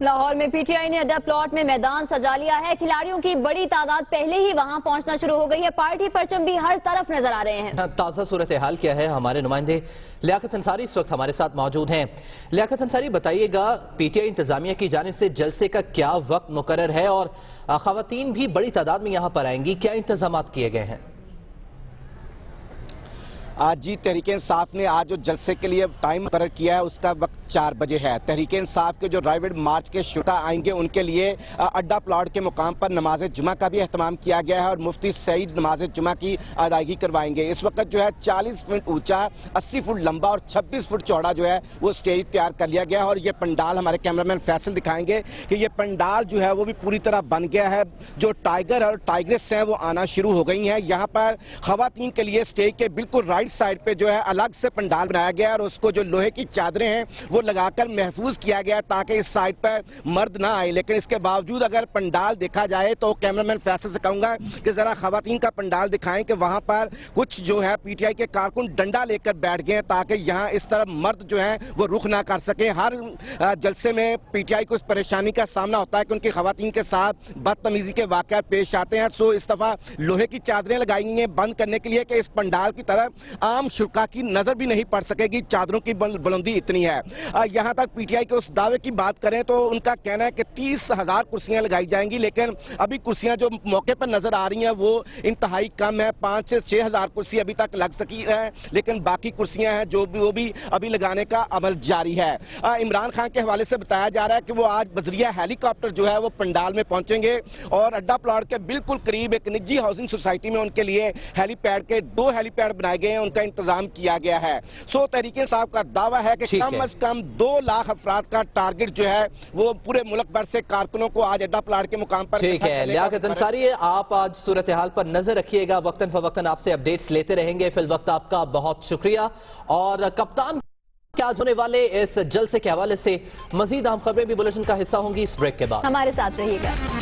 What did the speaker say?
لاہور میں P T I نے اڈا پلاٹ میں میدان سجا لیا ہے. کھلاڑیوں کی بڑی تعداد پہلے ہی وہاں پہنچنا شروع ہو گئی ہے. پارٹی پرچم بھی ہر طرف نظر آ رہے ہیں. تازہ صورتحال کیا ہے؟ ہمارے نمائندے لیاقت انصاری اس وقت ہمارے ساتھ موجود ہیں. لیاقت انصاری، بتائیے گا پی ٹی آئی انتظامیہ کی جانب سے جلسے کا کیا وقت مقرر ہے اور خواتین بھی بڑی تعداد میں یہاں پر آئیں گی، کیا انتظامات کیے گئے ہیں؟ جی، تحریک انصاف نے آج جو جلسے کے لیے ٹائم مقرر کیا ہے اس کا وقت 4 بجے ہے. تحریک انصاف کے جو رائیوڈ مارچ کے شرکا آئیں گے ان کے لیے اڈا پلاٹ کے مقام پر نماز جمعہ کا بھی اہتمام کیا گیا ہے اور مفتی سعید نماز جمعہ کی ادائیگی کروائیں گے. اس وقت جو ہے 40 فٹ اونچا، 80 فٹ لمبا اور 26 فٹ چوڑا جو ہے وہ سٹیج تیار کر لیا گیا ہے. اور یہ پنڈال ہمارے کیمرامین فیصل دکھائیں گے کہ یہ پنڈال جو ہے وہ بھی پوری طرح بن گیا ہے. جو ٹائیگر اور ٹائیگرس ہیں وہ آنا شروع ہو گئی ہیں. یہاں پر خواتین کے لیے سٹیج کے بالکل رائٹ سائڈ پہ جو ہے الگ سے پنڈال بنایا گیا ہے اور اس کو جو لوہے کی چادریں ہیں وہ لگا کر محفوظ کیا گیا ہے تاکہ اس سائڈ پر مرد نہ آئے. لیکن اس کے باوجود اگر پنڈال دیکھا جائے تو کیمرامین فیصل سے کہوں گا کہ ذرا خواتین کا پنڈال دکھائیں کہ وہاں پر کچھ جو ہے پی ٹی آئی کے کارکن ڈنڈا لے کر بیٹھ گئے ہیں تاکہ یہاں اس طرح مرد جو ہیں وہ رخ نہ کر سکیں. ہر جلسے میں پی ٹی آئی کو اس پریشانی کا سامنا ہوتا ہے کہ ان کی خواتین کے ساتھ بدتمیزی کے واقعات پیش آتے ہیں. سو اس دفعہ لوہے کی چادریں لگائی گئی ہیں بند کرنے کے لیے کہ اس پنڈال کی طرف عام شرکا کی نظر بھی نہیں پڑ سکے گی. چادروں کی بلندی اتنی ہے. یہاں تک پی ٹی آئی کے اس دعوے کی بات کریں تو ان کا کہنا ہے کہ 30,000 کرسیاں لگائی جائیں گی، لیکن ابھی کرسیاں جو موقع پر نظر آ رہی ہیں وہ انتہائی کم ہے. 5 سے 6,000 کرسی ابھی تک لگ سکی ہے، لیکن باقی کرسیاں ہیں جو وہ بھی ابھی لگانے کا عمل جاری ہے. عمران خان کے حوالے سے بتایا جا رہا ہے کہ وہ آج بذریعہ ہیلی کاپٹر جو ہے وہ پنڈال میں پہنچیں گے اور اڈا پلاٹ کے بالکل قریب ایک نجی ہاؤسنگ سوسائٹی میں ان کے لیے ہیلی پیڈ کے 2 ہیلی پیڈ بنائے گئے ہیں، ان کا انتظام کیا گیا ہے. سو تحریک انصاف کا دعویٰ ہے کہ کم از کم 2 لاکھ افراد کا ٹارگٹ جو ہے وہ پورے ملک بھر سے کارکنوں کو آج اڈا پلاٹ کے مقام پر ٹھیک ہے. لیاقت انصاری، آپ آج صورتحال پر نظر رکھیے گا، وقتاً فوقتاً آپ سے اپڈیٹس لیتے رہیں گے. فی الوقت آپ کا بہت شکریہ. اور کپتان کیا ہونے والے اس جلسے کے حوالے سے مزید اہم خبریں بھی بلیٹن کا حصہ ہوں گی اس بریک کے بعد. ہمارے ساتھ رہیے گا.